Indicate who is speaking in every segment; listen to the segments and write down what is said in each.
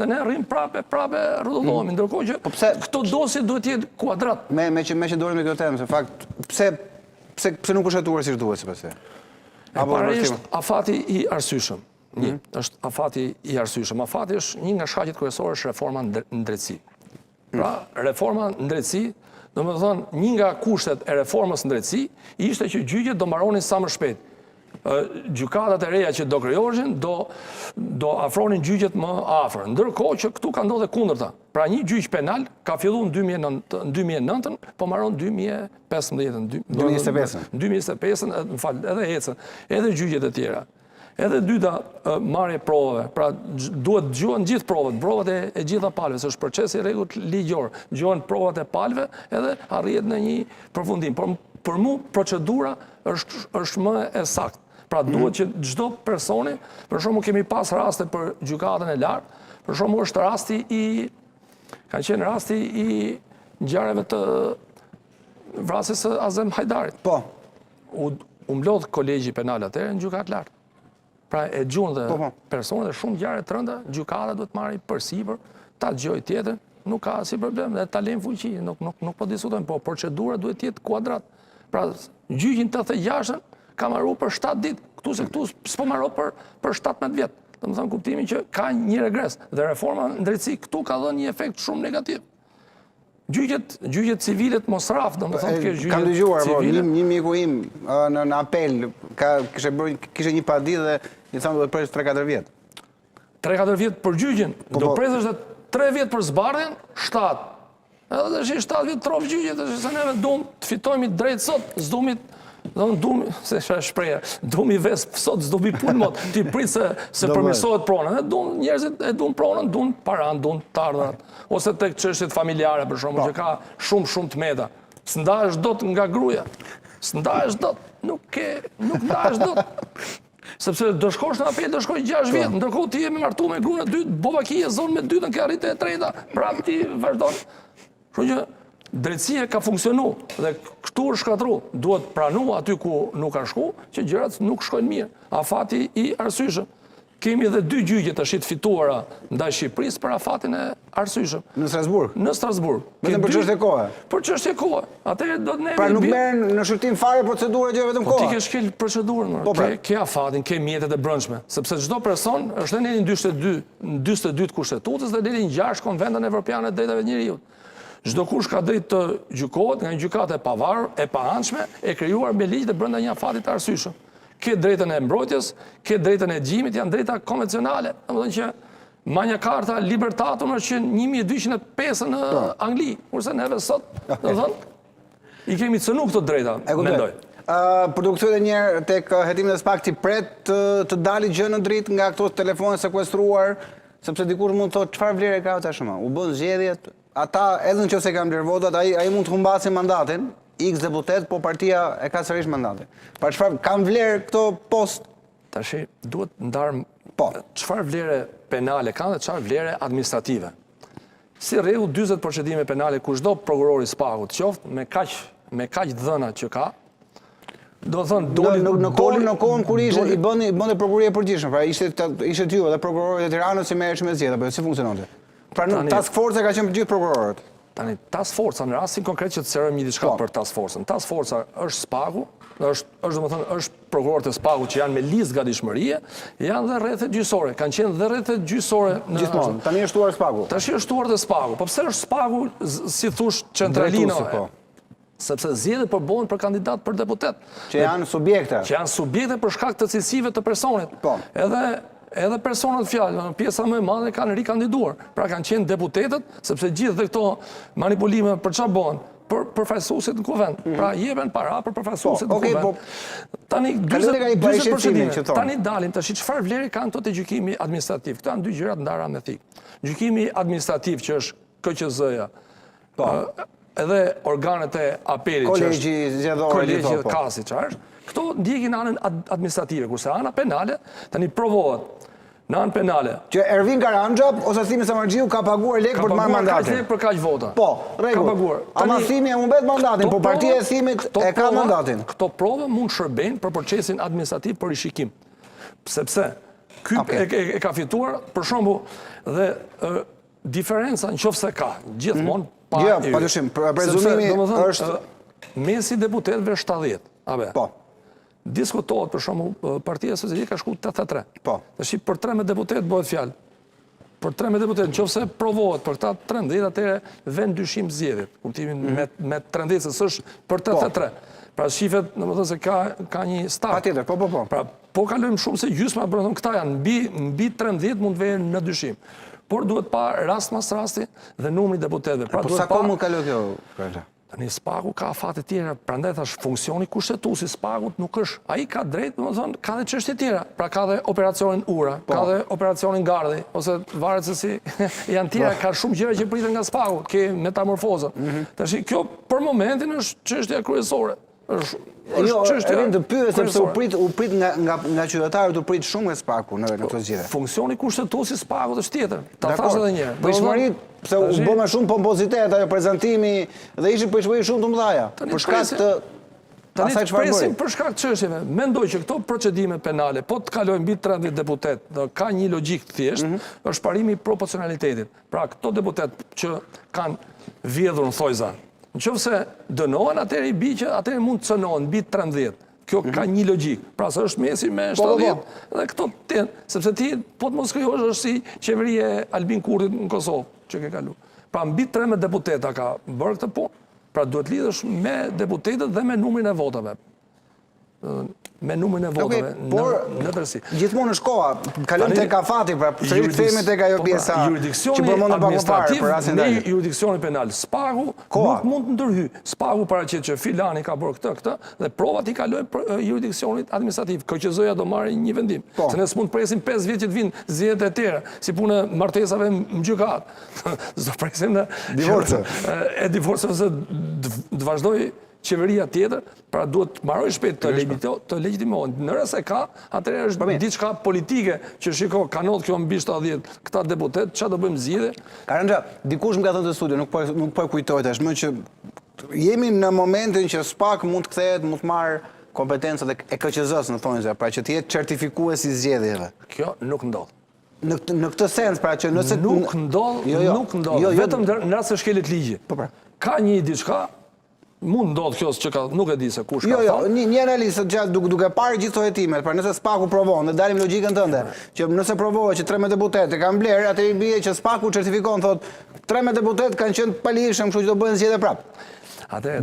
Speaker 1: dhe ne rrim prape rrotullohemi, ndërkohë që këto dosje duhet jetë kuadrat.
Speaker 2: Me që dorim me kjo temë, se fakt, pse nuk është hetuar siç duhet, sipas teje?
Speaker 1: Para është afati i arsyeshëm. Është afati i arsyeshëm. Afati është një nga shkaqet kryesore është reforma në drejtësi. Pra, reforma në drejtësi, domethënë, një nga kushtet e reformës në drejtësi ishte që gjyqet do mbaronin sa më shpejt. Gjykatat e reja që do krijoheshin do afronin gjyqet më afër. Ndërkohë që këtu ka ndodhur kundërta. Pra një gjyq penal ka filluar në 2009, po mbaron 2015. 2025, më fal, edhe ecën, edhe gjyqet e tjera. Edhe dyta, marrje provave. Pra duhet dëgjohen gjithë provat e gjitha palëve, se është procesi i rregullt ligjor. Dëgjohen provat e palëve edhe arrihet në një përfundim. Por për mua procedura është më e saktë. Pra duhet që çdo personi, për shembull kemi pas raste për gjykatën e lartë, për shembull është ka qenë rasti i ngjarjeve të vrasjes së Azem Hajdarit.
Speaker 2: Po.
Speaker 1: U mlodh kolegji penal atëherë në gjykatë lartë. Pra e gjunë dhe personë dhe shumë ngjarje të rënda, gjykata duhet marrë përsipër, ta dëgjojë tjetër, nuk ka si problem, dhe ta lejmë fuqi, nuk po diskutojmë, po procedura duhet jetë kuadrat. Pra gjyqin 86-ën ka marrë për 7 ditë, këtu se këtu s'po marrë për 17 vjetë. Dhe më thënë kuptimin që ka një regres, dhe reforma në drejtësi këtu ka dhënë një efekt shumë negativ. Gjyqet civilet mos raf, dhe më thënë kjo gjyqet
Speaker 2: kam dëgjuar, një miku im në apel, kishe një padi dhe një thamë do të presh 3-4 vjetë.
Speaker 1: 3-4 vjetë për gjyqin, do presësh dhe 3 vjetë për zbardhjen, 7. Edhe dhe shi 7 vjetë trof gjyqet, dhe se neve duhem të fitojmi drejtë sot, s'dumit, se shpreja, duhem i vesë sot, s'dumi punë mot, t'i pritë se përmirësohet pronën. Njerëzit e duhem pronën, duhem paran, duhem të ardhurat. Ose tek çështjet familjare, për shembull, që ka shumë të meta. S'ndahesh dot nga gruaja. S'ndahesh dot, nuk ndahesh dot. Sepse do shkosh në apel, do shkosh 6 vjet, ndërkohë ti je martuar me gruan e dytë, bovaki e zon me dytën, ke arritë e treta, prapë ti vazhdon. Kështu që drejtësia ka funksionu dhe këtu është shkatru, duhet pranu aty ku nuk ka shku, që gjërat nuk shkojnë mirë. Afati i arsyeshëm. Kemi edhe 2 gjyqe tash të fituara ndaj Shqipërisë për afatin e arsyeshëm.
Speaker 2: Në Strasburg?
Speaker 1: Në Strasburg.
Speaker 2: Vetëm për çështje kohe?
Speaker 1: Për çështje kohe. Atëherë do të ne...
Speaker 2: Pra nuk merren në shërtim fare procedura gjë vetëm kohe?
Speaker 1: Po ti ke shkel procedurën, ke afatin, ke mjetet e brendshme, sepse çdo person është në 42 të kushtetutës dhe deri në 6 Konventin Evropian të Drejtave të Njerëzit. Çdo kush ka drejtë të gjykohet nga një gjykatë e pavarur, e paanshme, e krijuar me ligj të brenda një afati të arsyeshëm. Ke drejtën e mbrojtjes, ke drejtën e gjimit, janë drejta konvencionale. Domethënë që Magna Carta Libertatum është që 1205 në Angli, kurse neve sot, domethënë i kemi cënu këto drejta, mendoj.
Speaker 2: Për e njerë tek hetimin e SPAK ti pret të dali gjë në dritë nga këto telefone sekuestruar, sepse dikush mund të thotë çfarë vlerë ka tashmë. U bën zgjedhjet, ata edhe nëse kanë bler votat, ai mund të humbasin mandatin. X deputet, po partia e ka sërish mandatin. Pra çfarë kanë vlerë këto post?
Speaker 1: Tashi duhet ndarë çfarë vlere penale kanë dhe çfarë vlere administrative. Si rregull 40 procedime penale kushdo prokurori SPAK-ut qoftë me kaq dhëna që ka, do të thonë
Speaker 2: në kohën kur i bënte prokuroria e përgjithshme, pra ishte ju edhe prokurorët e Tiranës që merreshin me zgjedhje, apo si funksiononte? Pra në task force ka qenë për gjithë prokurorët.
Speaker 1: Tani, task forca, në rastin konkret që të serojmë një diçka për task forcën. Task forca është SPAK-u, është prokurorët e SPAK-u që janë me listë gatishmërie, janë dhe rrethet gjyqësore. Kanë qenë dhe rrethet gjyqësore në
Speaker 2: gjithmonë. Tani është shtuar SPAK-u.
Speaker 1: Tash është shtuar te SPAK-u. Po pse është SPAK-u, si thosh, centralino? Sepse zgjedhjet përbohen për kandidat për deputet.
Speaker 2: Që janë subjekte.
Speaker 1: Që janë subjekte për shkak të cilësive të personit. Edhe personat fjalë, pjesa më e madhe kanë rikandiduar. Pra kanë qenë deputetët, sepse gjithë dhe këto manipulime për çfarë bëhen? Për përfaqësuesit në kuvend. Pra jepen para për përfaqësuesit në kuvend. Tani 40 procedime. Tani dalin tash çfarë vlerë kanë këto te gjykimi administrativ. Këto janë 2 gjëra të ndara me thik. Gjykimi administrativ që është KQZ-ja. Edhe organet e apelit që është
Speaker 2: kolegji zgjedhor,
Speaker 1: kolegji kasi çfarë është. Këto ndjekin anën administrative, kurse ana penale tani provohet në anë penale.
Speaker 2: Që Ervin Karanja ose Thimi Samargjiu ka paguar lek për të marrë mandatin.
Speaker 1: Ka paguar për kaq vota.
Speaker 2: Po, rregull. Ama Thimi e humbet mandatin, po partia e Thimit e ka mandatin.
Speaker 1: Këto prova mund shërbejnë për procesin administrativ për rishikim. Sepse Ky e ka fituar, për shembull, dhe diferenca nëse ka gjithmonë pa.
Speaker 2: Jo, padyshim, prezumimi është
Speaker 1: Mesi deputetëve 70.
Speaker 2: Po.
Speaker 1: Diskutohet për shembull Partia Socialiste ka shku 83.
Speaker 2: Po.
Speaker 1: Tash për 13 deputet bëhet fjalë. Për 13 deputet, nëse provohet për ta 13, atëherë vend dyshim zgjedhjet. Kuptimin me 13 s'është për 83. Pra shifet, domethënë se ka një start.
Speaker 2: Patjetër, po.
Speaker 1: Pra po kalojmë shumë se gjysma, për thonë këta janë mbi 13 mund të vjen në dyshim. Por duhet pa rast mas rasti dhe numri i deputetëve. Pra
Speaker 2: Po sa kohë mund kaloj kjo?
Speaker 1: Tani SPAK-u ka afate tjera, prandaj thash funksioni kushtetues i SPAK-ut nuk është, ai ka drejt, domethënë ka dhe çështje tjera. Pra ka dhe operacionin Ura, ka dhe operacionin Gardi, ose varet se si janë tjera, ka shumë gjëra që priten nga SPAK-u, ke metamorfozën. Tash kjo për momentin është çështja kryesore.
Speaker 2: Jo, e të pyes sepse u prit nga qytetarët u prit shumë nga SPAK-u në këtë zgjedhje.
Speaker 1: Funksioni kushtetues i SPAK-ut është tjetër. Ta thash edhe një herë.
Speaker 2: Pritshmëri, pse u bë me shumë pompozitet ajo prezantimi dhe ishin pritshmëri shumë të mëdha. Për shkak të asaj çfarë bëri.
Speaker 1: Për shkak të çështjeve. Mendoj që këto procedime penale, po të kalojnë mbi 13 deputet, ka një logjik thjesht, është parimi i proporcionalitetit. Pra këto deputet që kanë vjedhur në thojza, nëse dënohen, atëherë i bi që atëherë mund të cënohen mbi 13. Kjo ka një logjik. Pra se është mesi me 70 dhe këto të sepse ti po të mos krijosh është si qeveria e Albin Kurtit në Kosovë që ke kalu. Pra mbi 13 deputeta ka bërë këtë punë. Pra duhet lidhësh me deputetët dhe me numrin e votave. Me numrin e votave në tërësi.
Speaker 2: Gjithmonë është koha, kalojmë tek afati, pra sërish themi tek ajo pjesa që përmendëm pak më parë për rastin
Speaker 1: e juridiksioni penal. SPAK-u nuk mund të ndërhyj. SPAK-u paraqet që filani ka bërë këtë dhe provat i kalojnë për juridiksionit administrativ. KQZ-ja do marrë një vendim. Se ne s'mund të presim 5 vjet që të vinë zgjedhjet e tjera, si punë martesave në gjykatë. S'do presim në
Speaker 2: divorce.
Speaker 1: E divorce se të vazhdoj qeveria tjetër, pra duhet të marroj shpejt të legjitimohen. Nëse ka, atëherë është diçka politike që shiko, ka ndodhur kjo mbi 70 këta deputet, çfarë do bëjmë zgjidhje?
Speaker 2: Karanja, dikush më ka thënë të studio, nuk po e kujtoj tashmë që jemi në momentin që SPAK mund të kthehet, mund të marrë kompetencat e KQZ-s në thonjza, pra që të jetë certifikues i zgjedhjeve.
Speaker 1: Kjo nuk ndodh.
Speaker 2: Në këtë sens, pra që nëse
Speaker 1: nuk ndodh, vetëm në rast se shkelet ligji. Ka një diçka. Mund ndodh kjo që nuk e di se kush ka thënë.
Speaker 2: Një analizë duke parë gjithë këto hetimet, pra nëse SPAK-u provon, dhe dalim logjikën tënde, që nëse provohet që 13 deputet e kanë blerë, atë i bie që SPAK-u certifikon, thot 13 deputet kanë qenë palishëm, kështu që do bëhen zgjedhje prapë.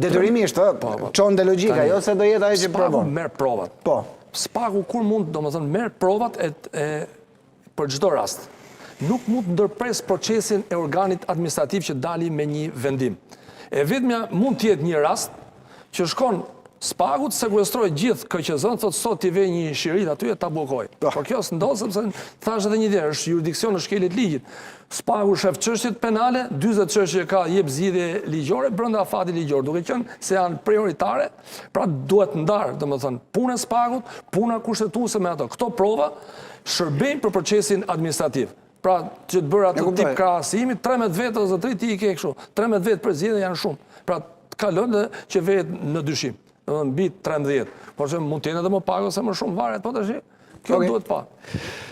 Speaker 2: Detyrimisht, çon de logjika, jo se do jetë ai që provon.
Speaker 1: SPAK-u merr provat.
Speaker 2: Po.
Speaker 1: SPAK-u kur mund, domethënë merr provat për çdo rast. Nuk mund të ndërpres procesin e organit administrativ që dali me një vendim. E vetmja mund të jetë një rast që shkon SPAK-u të sekuestroj gjithë KQZ-n, thotë sot t'i vej një shirit aty e ta bllokoj. Por kjo s'ndodh sepse thash edhe një idë, është jurisdiksion në shkeljet ligjit. SPAK-u shef çështjet penale, 40 çështje ka jep zgjidhje ligjore brenda afatit ligjor, duke qenë se janë prioritare, pra duhet ndar, domethënë, puna e SPAK-ut, puna kushtetuese me ato. Këto prova shërbejnë për procesin administrativ. Pra që të bërë atë tip krahasimi, 13 vetë ose 3 ti i ke kështu. 13 vetë për zgjedhje janë shumë. Pra të kalon dhe që vetë në dyshim. Mbi 13. Por që mund të jenë edhe më pak ose më shumë varet, po tash kjo duhet pa.